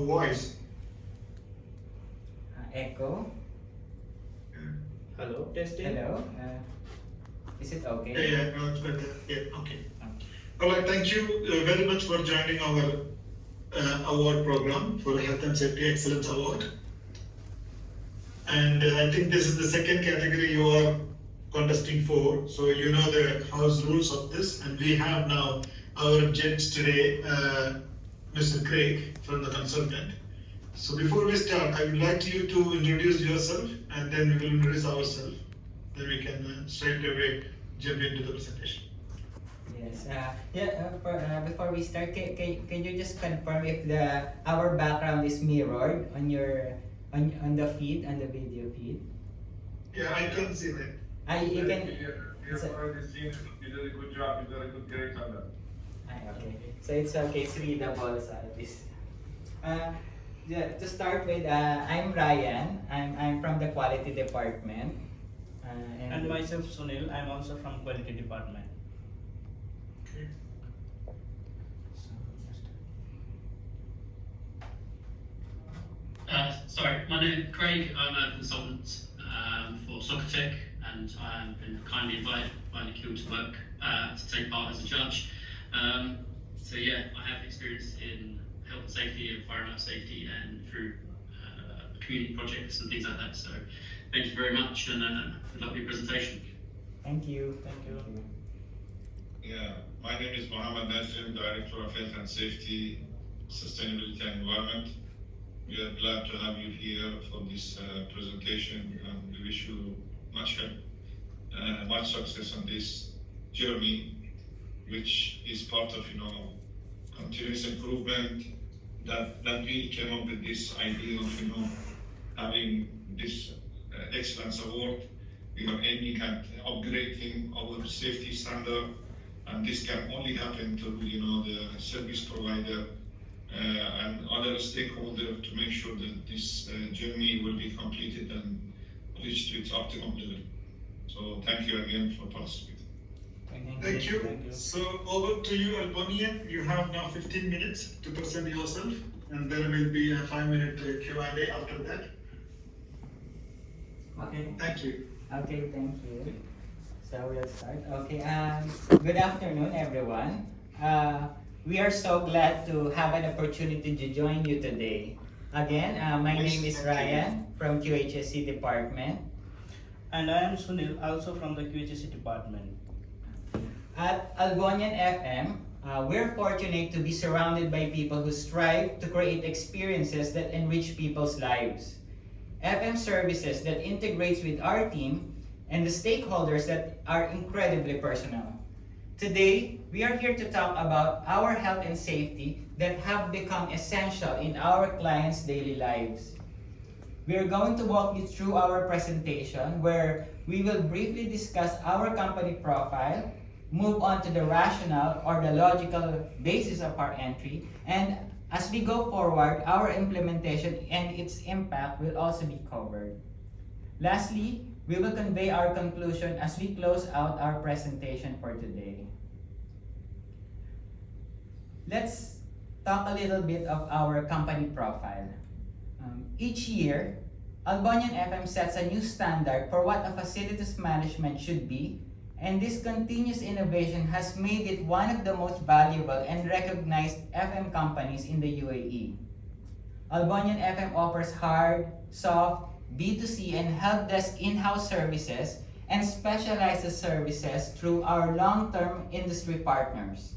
voice. Echo. Hello, testing. Hello. Is it okay? Yeah, no, it's better. Yeah, okay. All right, thank you very much for joining our award program for Health and Safety Excellence Award. And I think this is the second category you are contesting for, so you know the house rules of this. And we have now our judge today, Mr. Craig from the consultant. So before we start, I would like you to introduce yourself, and then we will introduce ourselves. Then we can straight away jump into the presentation. Yes. Before we start, can you just confirm if our background is mirrored on your on the feed, on the video feed? Yeah, I can see that. You can. You've already seen it. You did a good job. You did a good grade on that. Okay. So it's okay. It's readable at least. To start with, I'm Ryan. I'm from the quality department. And myself, Sunil. I'm also from quality department. Okay. Sorry, my name is Craig. I'm a consultant for Soccertech, and I've been kindly invited by Nikhil to work to take part as a judge. So yeah, I have experience in health and safety, environmental safety, and through community projects and things like that. So thank you very much, and good luck with your presentation. Thank you. Thank you. Yeah, my name is Mohammed Najim, Director of Health and Safety, Sustainability and Environment. We are glad to have you here for this presentation, and we wish you much help, much success on this journey, which is part of continuous improvement. That we came up with this idea of having this excellence award. We are aiming at upgrading our safety standard, and this can only happen through the service provider and other stakeholders to make sure that this journey will be completed and reached to its optimum level. So thank you again for participating. Thank you. So over to you, Albonian. You have now 15 minutes to present yourself, and there will be a 5-minute Q&A after that. Okay. Thank you. Okay, thank you. So we'll start. Okay, good afternoon, everyone. We are so glad to have an opportunity to join you today. Again, my name is Ryan from QHSC department. And I am Sunil, also from the QHSC department. At Albonian FM, we're fortunate to be surrounded by people who strive to create experiences that enrich people's lives. FM services that integrates with our team and the stakeholders that are incredibly personal. Today, we are here to talk about our health and safety that have become essential in our clients' daily lives. We are going to walk you through our presentation where we will briefly discuss our company profile, move on to the rationale or the logical basis of our entry, and as we go forward, our implementation and its impact will also be covered. Lastly, we will convey our conclusion as we close out our presentation for today. Let's talk a little bit of our company profile. Each year, Albonian FM sets a new standard for what a facilities management should be, and this continuous innovation has made it one of the most valuable and recognized FM companies in the UAE. Albonian FM offers hard, soft, B2C and help desk in-house services and specialized services through our long-term industry partners.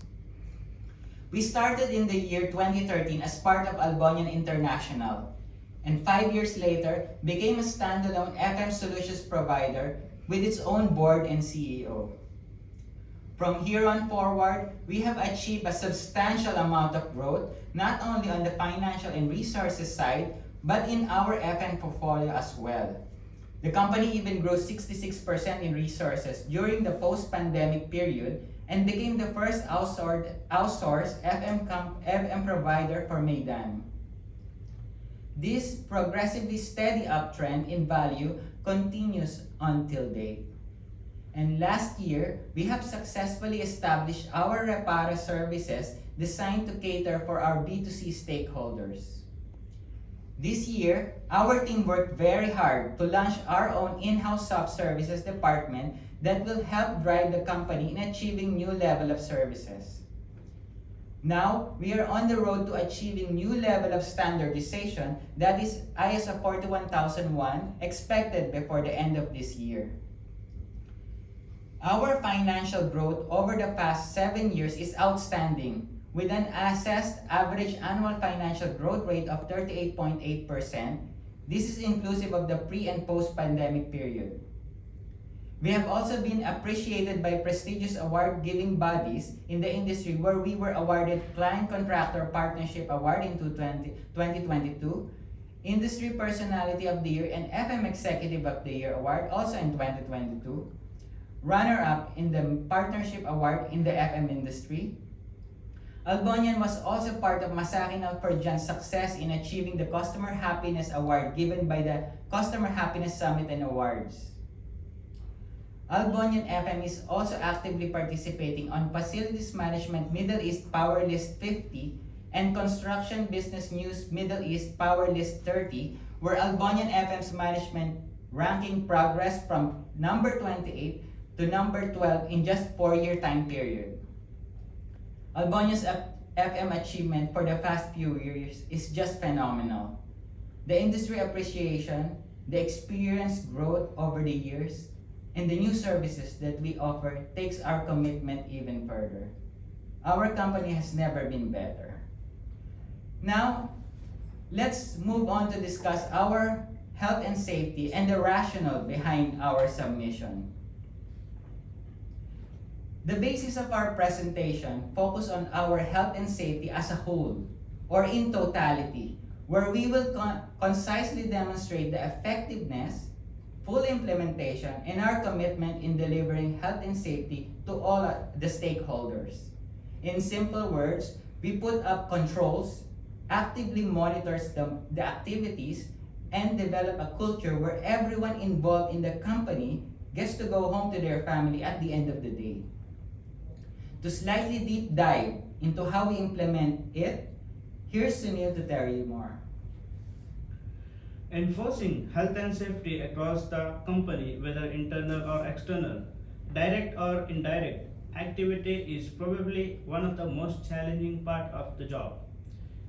We started in the year 2013 as part of Albonian International, and 5 years later became a standalone FM solutions provider with its own board and CEO. From here on forward, we have achieved a substantial amount of growth, not only on the financial and resources side, but in our FM portfolio as well. The company even grew 66% in resources during the post-pandemic period and became the first outsourced FM provider for Meydan. This progressively steady uptrend in value continues until date. And last year, we have successfully established our Reparo services designed to cater for our B2C stakeholders. This year, our team worked very hard to launch our own in-house soft services department that will help drive the company in achieving new level of services. Now, we are on the road to achieving new level of standardization, that is ISO 41001, expected before the end of this year. Our financial growth over the past 7 years is outstanding, with an assessed average annual financial growth rate of 38.8%. This is inclusive of the pre- and post-pandemic period. We have also been appreciated by prestigious award-giving bodies in the industry, where we were awarded Client Contractor Partnership Award in 2022, Industry Personality of the Year and FM Executive of the Year Award also in 2022, runner-up in the Partnership Award in the FM industry. Albonian was also part of Masakinang Ferjan's success in achieving the Customer Happiness Award given by the Customer Happiness Summit and Awards. Albonian FM is also actively participating on Facilities Management Middle East Power List 50 and Construction Business News Middle East Power List 30, where Albonian FM's management ranking progressed from number 28 to number 12 in just 4-year time period. Albonia's FM achievement for the past few years is just phenomenal. The industry appreciation, the experience growth over the years, and the new services that we offer takes our commitment even further. Our company has never been better. Now, let's move on to discuss our health and safety and the rationale behind our submission. The basis of our presentation focus on our health and safety as a whole, or in totality, where we will concisely demonstrate the effectiveness, full implementation, and our commitment in delivering health and safety to all the stakeholders. In simple words, we put up controls, actively monitors the activities, and develop a culture where everyone involved in the company gets to go home to their family at the end of the day. To slightly deep dive into how we implement it, here's Sunil to tell you more. Enforcing health and safety across the company, whether internal or external, direct or indirect, activity is probably one of the most challenging part of the job.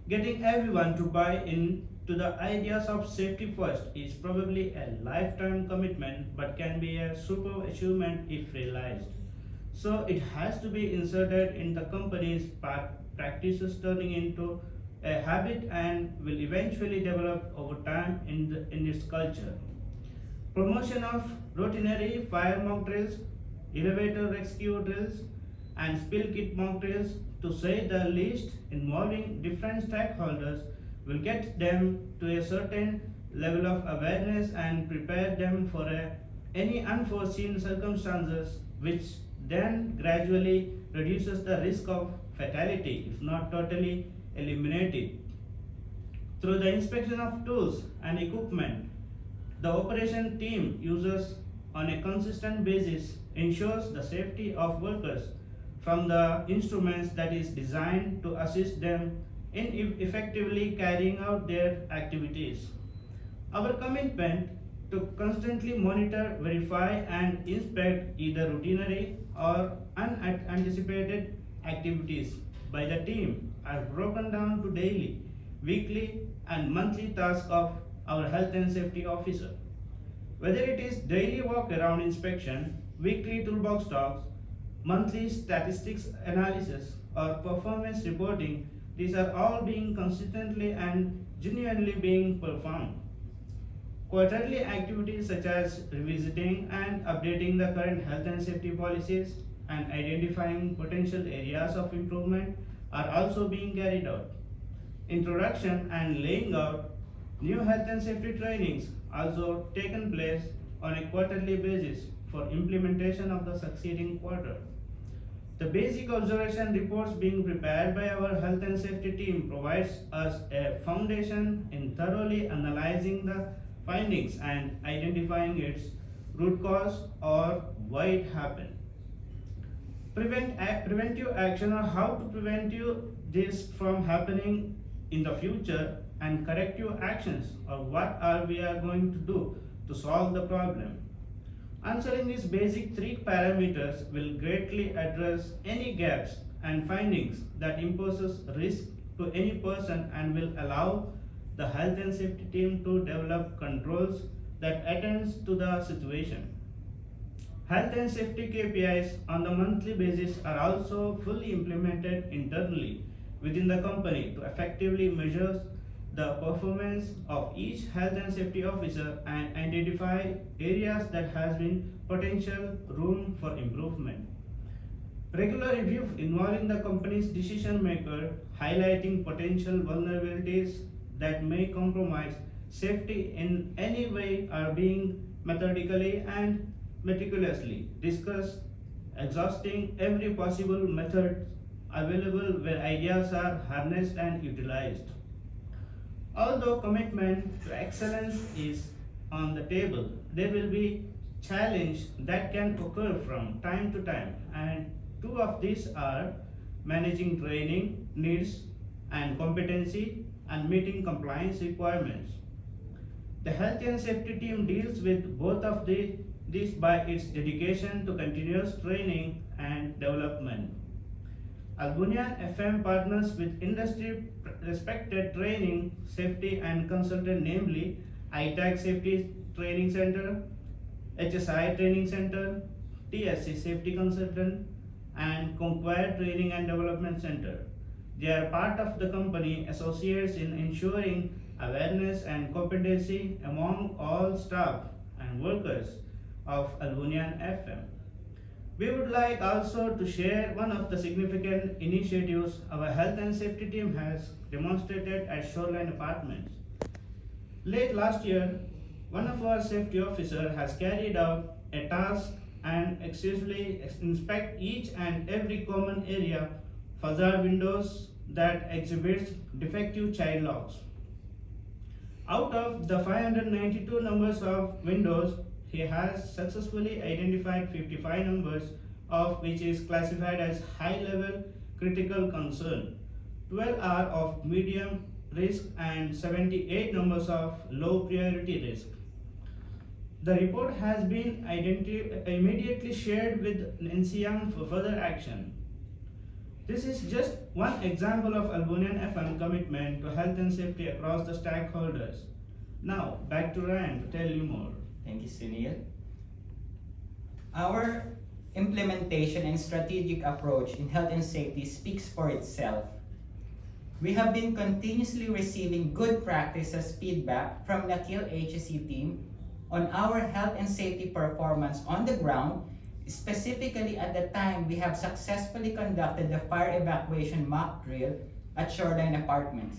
Getting everyone to buy in to the ideas of safety first is probably a lifetime commitment, but can be a super achievement if realized. So it has to be inserted in the company's practices, turning into a habit and will eventually develop over time in its culture. Promotion of routinary fire mock drills, elevator rescue drills, and spill kit mock drills, to say the least, involving different stakeholders, will get them to a certain level of awareness and prepare them for any unforeseen circumstances, which then gradually reduces the risk of fatality, if not totally eliminated. Through the inspection of tools and equipment, the operation team uses on a consistent basis ensures the safety of workers from the instruments that is designed to assist them in effectively carrying out their activities. Our commitment to constantly monitor, verify, and inspect either routinary or unanticipated activities by the team are broken down to daily, weekly, and monthly tasks of our health and safety officer. Whether it is daily walk around inspection, weekly toolbox talks, monthly statistics analysis, or performance reporting, these are all being consistently and genuinely being performed. Quarterly activities such as revisiting and updating the current health and safety policies and identifying potential areas of improvement are also being carried out. Introduction and laying out new health and safety trainings also taken place on a quarterly basis for implementation of the succeeding quarter. The basic observation reports being prepared by our health and safety team provides us a foundation in thoroughly analyzing the findings and identifying its root cause or why it happened. Preventive action, or how to prevent this from happening in the future, and corrective actions, or what are we are going to do to solve the problem. Answering these basic three parameters will greatly address any gaps and findings that imposes risk to any person and will allow the health and safety team to develop controls that attends to the situation. Health and safety KPIs on the monthly basis are also fully implemented internally within the company to effectively measure the performance of each health and safety officer and identify areas that has been potential room for improvement. Regular review involving the company's decision maker, highlighting potential vulnerabilities that may compromise safety in any way, are being methodically and meticulously discussed, exhausting every possible method available where ideas are harnessed and utilized. Although commitment to excellence is on the table, there will be challenges that can occur from time to time, and two of these are managing training needs and competency and meeting compliance requirements. The health and safety team deals with both of these by its dedication to continuous training and development. Albunian FM partners with industry respected training, safety and consultant, namely ITAC Safety Training Center, HSI Training Center, TSC Safety Consultant, and Conquer Training and Development Center. They are part of the company associates in ensuring awareness and competency among all staff and workers of Albunian FM. We would like also to share one of the significant initiatives our health and safety team has demonstrated at Shoreline Apartments. Late last year, one of our safety officers has carried out a task and exclusively inspect each and every common area facade windows that exhibits defective child locks. Out of the 592 numbers of windows, he has successfully identified 55 numbers of which is classified as high level critical concern, 12 are of medium risk and 78 numbers of low priority risk. The report has been immediately shared with NCM for further action. This is just one example of Albunian FM commitment to health and safety across the stakeholders. Now, back to Ryan to tell you more. Thank you, Sunil. Our implementation and strategic approach in health and safety speaks for itself. We have been continuously receiving good practices feedback from the Nakil HSE team on our health and safety performance on the ground, specifically at the time we have successfully conducted the fire evacuation mock drill at Shoreline Apartments.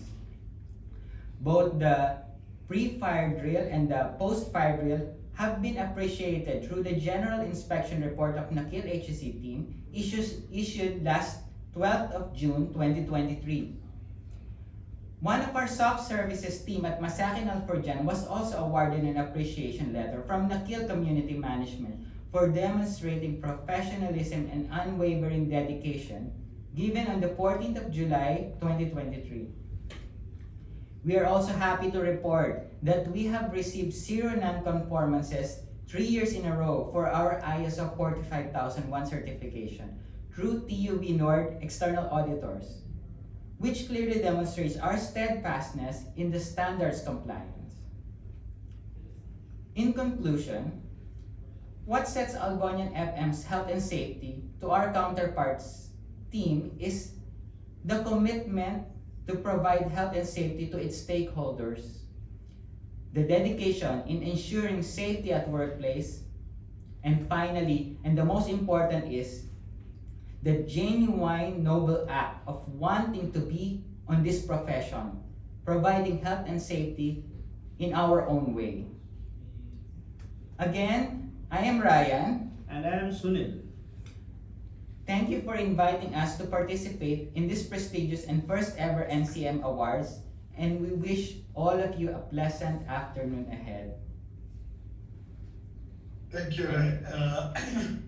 Both the pre-fire drill and the post-fire drill have been appreciated through the General Inspection Report of Nakil HSE team issued last 12th of June 2023. One of our soft services team at Masakin Alforjan was also awarded an appreciation letter from Nakil Community Management for demonstrating professionalism and unwavering dedication given on the 14th of July 2023. We are also happy to report that we have received 0 non-conformances 3 years in a row for our ISO 45001 certification through TUV Nord external auditors, which clearly demonstrates our steadfastness in the standards compliance. In conclusion, what sets Albunian FM's health and safety to our counterparts team is the commitment to provide health and safety to its stakeholders, the dedication in ensuring safety at workplace, and finally, and the most important is, the genuine noble act of wanting to be on this profession, providing health and safety in our own way. Again, I am Ryan. And I am Sunil. Thank you for inviting us to participate in this prestigious and first ever NCM Awards, and we wish all of you a pleasant afternoon ahead. Thank you, Ryan.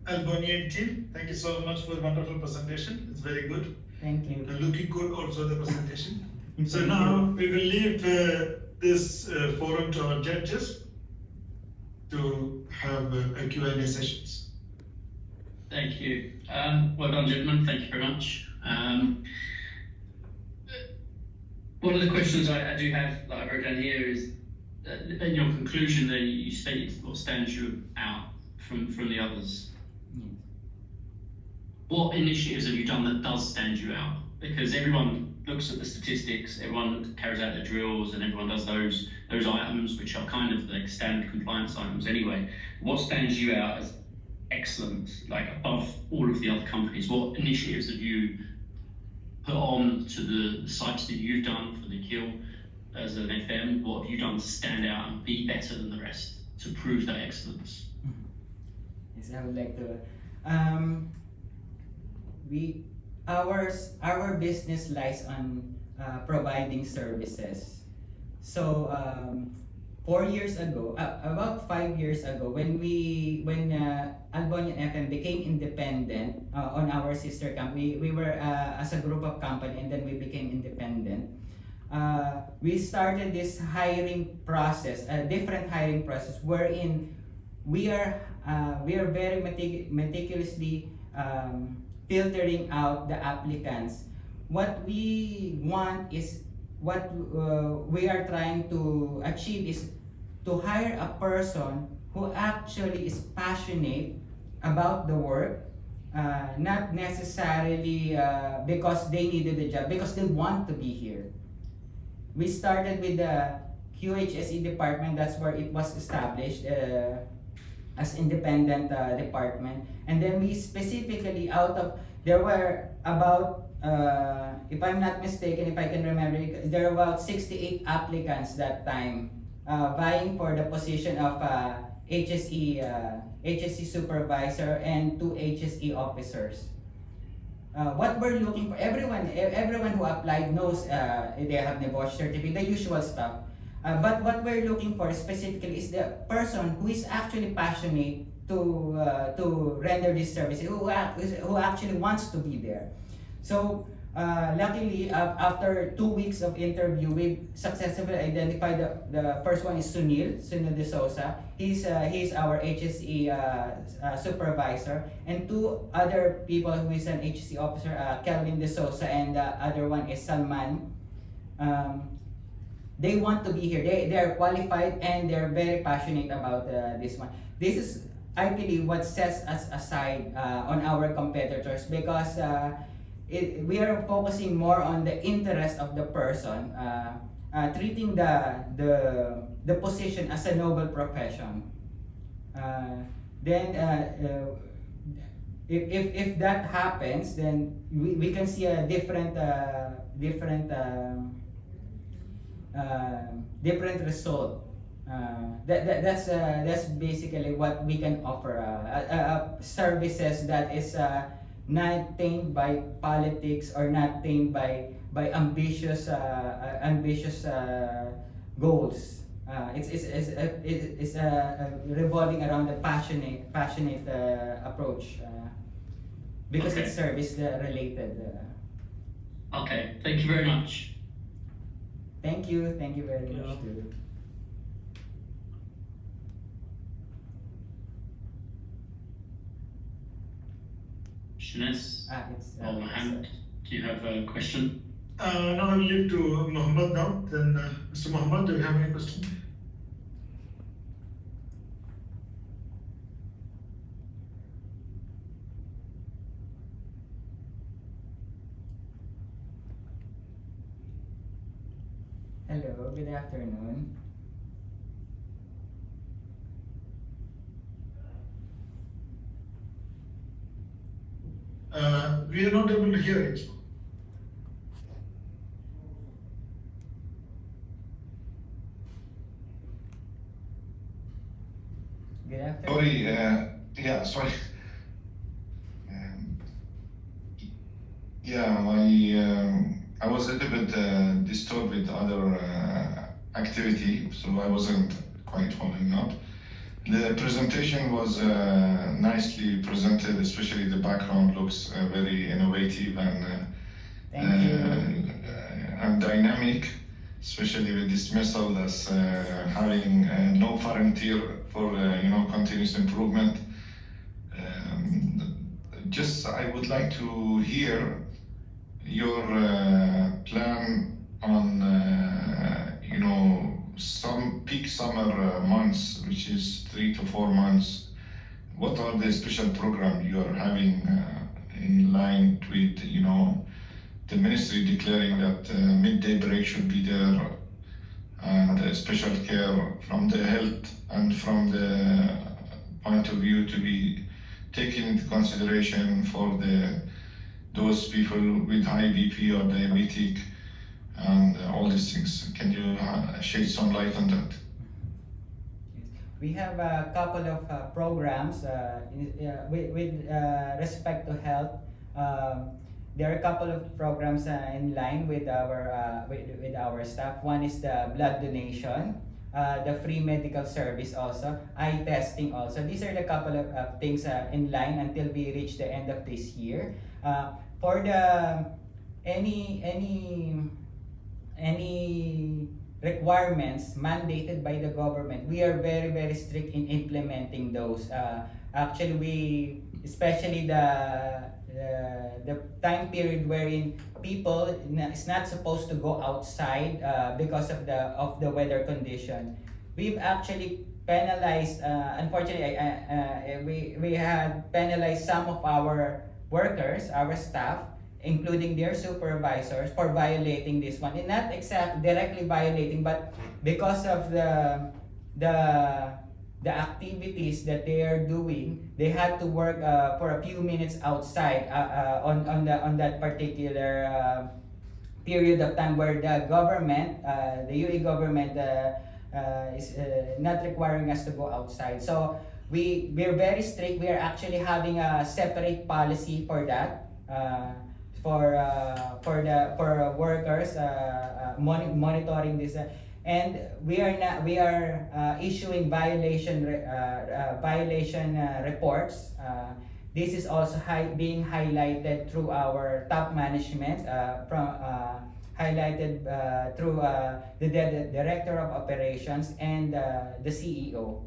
Albunian team, thank you so much for the wonderful presentation. It's very good. Thank you. And looking good also the presentation. So Thank now you. we will leave this forum to our judges to have a Q&A sessions. Thank you. Well done, gentlemen. Thank you very much. One of the questions I do have that I wrote down here is, in your conclusion there, you stated what stands you out from the others. Yes. What initiatives have you done that does stand you out? Because everyone looks at the statistics, everyone carries out their drills, and everyone does those items, which are kind of like standard compliance items anyway. What stands you out as excellent, like above all of the other companies? What initiatives have you put on to the sites that you've done for the Kill as an FM? What have you done to stand out and be better than the rest to prove that excellence? Yes, I would like to. Our business lies on providing services. So 4 years ago, about 5 years ago, when Albonian FM became independent on our sister company, we were as a group of company, and then we became independent. We started this hiring process, a different hiring process, wherein we are very meticulously filtering out the applicants. What we want is, what we are trying to achieve is to hire a person who actually is passionate about the work, not necessarily because they needed the job, because they want to be here. We started with the QHSE department. That's where it was established as independent department, and then we specifically, there were about if I'm not mistaken, if I can remember, there were about 68 applicants that time vying for the position of HSE supervisor and 2 HSE officers. What we're looking for, everyone who applied knows they have NEBOSH certificate, the usual stuff. But what we're looking for specifically is the person who is actually passionate to render this service, who actually wants to be there. So luckily, after 2 weeks of interview, we successfully identified the first one is Sunil De Souza. He's our HSE supervisor, and 2 other people who is an HSE officer, Kelvin De Souza, and the other one is Salman. They want to be here. They are qualified, and they're very passionate about this one. This is, I believe, what sets us aside on our competitors, because we are focusing more on the interest of the person, treating the position as a noble profession. If that happens, then we can see a different result. That's basically what we can offer. Services that is not tainted by politics, or not tainted by ambitious goals. It's revolving around the passionate approach, because Okay. it's service related. Okay, thank you very much. Thank you very Yeah. much too. Shines It's or Mohammed, do you have a question? Now I'll leave to Mohammed now. Then Mr. Mohammed, do you have any question? Hello, good afternoon. We are not able to hear it. Good afternoon. Sorry, sorry. I was a little bit disturbed with other activity, so I wasn't quite following up. The presentation was nicely presented, especially the background looks very innovative and Thank you. and dynamic, especially with this missile that's having no frontier for continuous improvement. Just I would like to hear your plan on some peak summer months, which is 3 to 4 months. What are the special programs you are having in line with the ministry declaring that midday break should be there, and special care from the health and from the point of view to be taken into consideration for those people with high BP or diabetic and all these things. Can you shed some light on that? We have a couple of programs with respect to health. There are a couple of programs in line with our staff. One is the blood donation, the free medical service also, eye testing also. These are the couple of things in line until we reach the end of this year. For the any requirements mandated by the government, we are very strict in implementing those. Actually, especially the time period wherein people is not supposed to go outside because of the weather condition. We've actually penalized. Unfortunately, we had penalized some of our workers, our staff, including their supervisors, for violating this one. And not exactly directly violating, but because of the activities that they are doing, they had to work for a few minutes outside on that particular period of time where the government, the UAE government, is not requiring us to go outside. So we're very strict. We are actually having a separate policy for that. For workers monitoring this, and we are issuing violation reports. This is also being highlighted through our top management, highlighted through the director of operations and the CEO.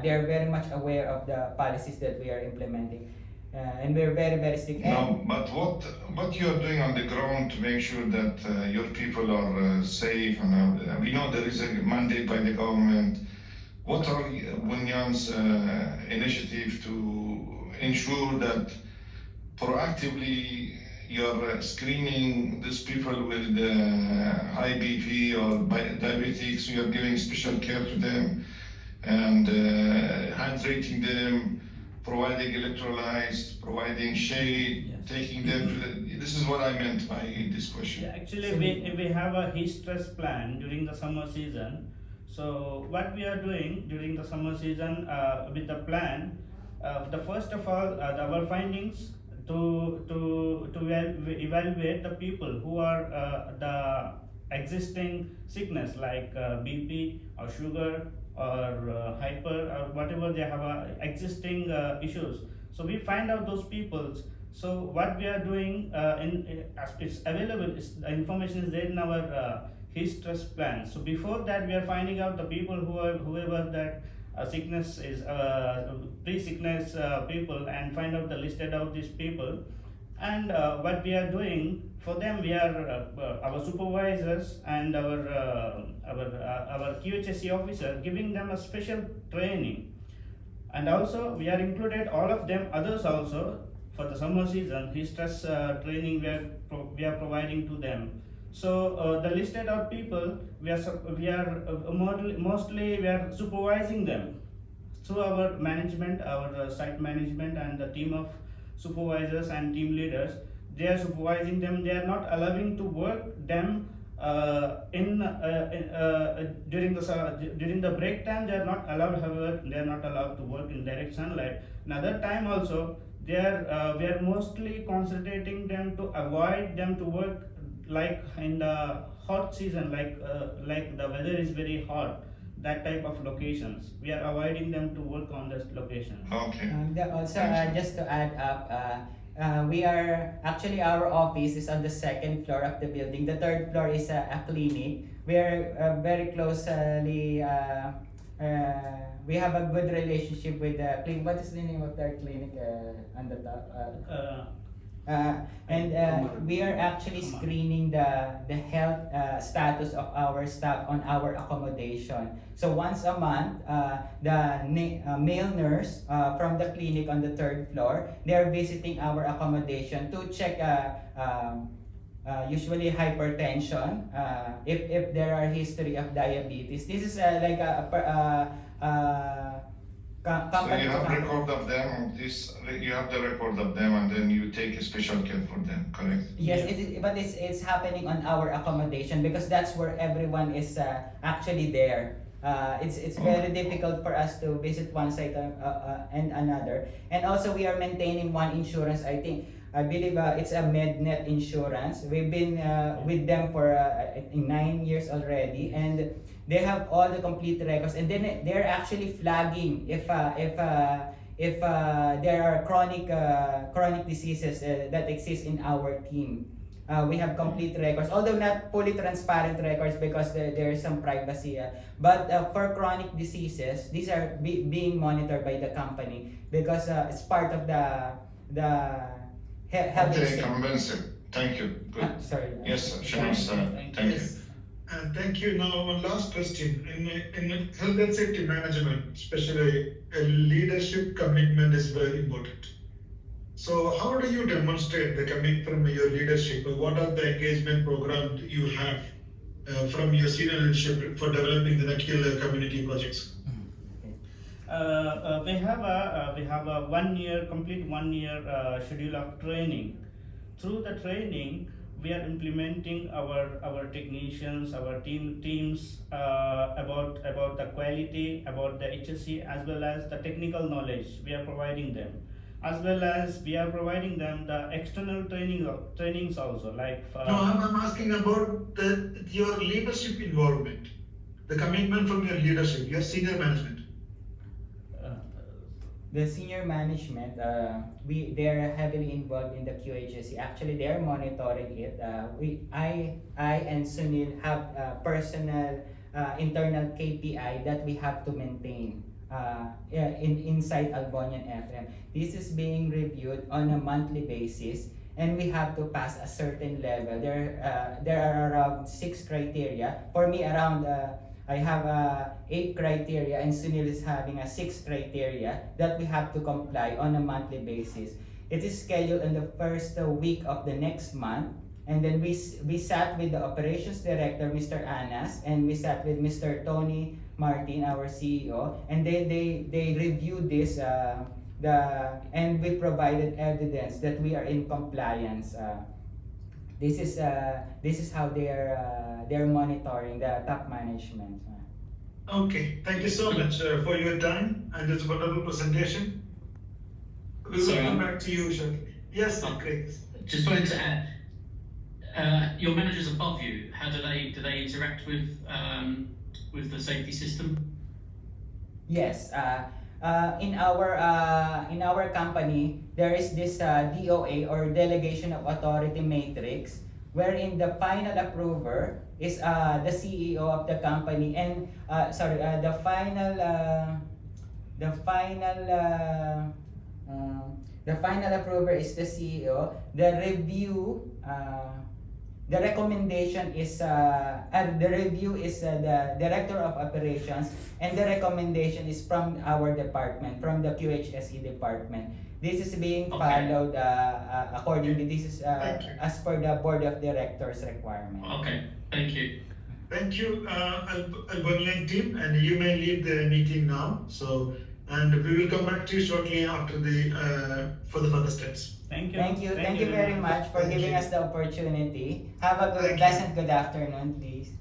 They are very much aware of the policies that we are implementing. And we're very strict. No, but what you are doing on the ground to make sure that your people are safe, and we know there is a mandate by the government. What are Bunyan's initiative to ensure that proactively you're screening these people with high BP or diabetics, you're giving special care to them and hydrating them, providing electrolytes, providing shade, Yes. taking them to this is what I meant by this question. Yeah, actually, we have a heat stress plan during the summer season. So what we are doing during the summer season with the plan, the first of all, our findings to evaluate the people who are the existing sickness like BP or sugar or hyper or whatever they have existing issues. So we find out those people. So what we are doing as it's available, the information is there in our heat stress plan. So before that, we are finding out the people whoever that sickness is pre-sickness people, and find out the listed out these people. And what we are doing for them, we are our supervisors and our QHSE officer giving them a special training, and also we are included all of them others also for the summer season. Heat stress training we are providing to them. So the listed out people, we are mostly we are supervising them through our management, our site management, and the team of supervisors and team leaders. They are supervising them. They are not allowing to work them during the break time. They are not allowed. However, they are not allowed to work in direct sunlight. Another time also, we are mostly concentrating them to avoid them to work like in the hot season, like the weather is very hot. That type of locations, we are avoiding them to work on this location. Okay. Also, just to add up, we are actually, our office is on the second floor of the building. The third floor is a clinic. We are very closely. We have a good relationship with the clinic. What is the name of their clinic on the top? We are actually screening the health status of our staff on our accommodation. So once a month, the male nurse from the clinic on the third floor, they are visiting our accommodation to check usually hypertension, if there are history of diabetes. This is like So company you to have company. record of them of this, you have the record of them and then you take a special care for them, correct? Yes, Yeah. but it's happening on our accommodation because that's where everyone is actually there. It's very difficult for us to visit one site and another. And also we are maintaining one insurance. I believe it's a MedNet insurance. We've been with them for I think 9 years already, and they have all the complete records. And then they're actually flagging if there are chronic diseases that exist in our team. We have complete records, although not fully transparent records because there is some privacy. But for chronic diseases, these are being monitored by the company because it's part of the health. Okay, convincing. Thank you. Good. Sorry. Yes, sir. Shamus, thank you. Yes. And thank you. Now, one last question. In health and safety management, especially leadership commitment is very important. So, how do you demonstrate the commitment from your leadership? What are the engagement programs you have from your senior leadership for developing the Nakil community projects? We have a complete 1 year schedule of training. Through the training, we are implementing our technicians, our teams about the quality, about the HSE, as well as the technical knowledge we are providing them, as well as we are providing them the external trainings also, like No, I'm asking about your leadership involvement, the commitment from your leadership, your senior management. The senior management, they're heavily involved in the QHSE. Actually, they're monitoring it. I and Sunil have personal internal KPI that we have to maintain inside Albonian FM. This is being reviewed on a monthly basis, and we have to pass a certain level. There are around 6 criteria. For me, around I have 8 criteria, and Sunil is having a 6 criteria that we have to comply on a monthly basis. It is scheduled in the first week of the next month, and then we sat with the operations director, Mr. Anas, and we sat with Mr. Tony Martin, our CEO, and they reviewed this and we provided evidence that we are in compliance. This is how they're monitoring the top management. Okay, thank you so much for your time and this wonderful presentation. We will Sorry. come back to you shortly. Yes, Craig. Just wanted to add, your managers above you, how do they interact with the safety system? Yes, in our company, there is this DOA, or Delegation of Authority Matrix, wherein the final approver is the CEO of the company, and the final approver is the CEO. The review, the recommendation is the review is the director of operations, and the recommendation is from our department, from the QHSE department. This is being Okay. followed accordingly. This is Thank you. as per the board of directors requirement. Okay, thank you. Thank you, Albanian team, and you may leave the meeting now. So, and we will come back to you shortly after for the further steps. Thank you. Thank you very much for Thank giving you. us the opportunity. Have a Thank you. pleasant good afternoon, please.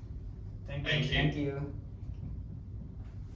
Thank you. Thank you. Thank you.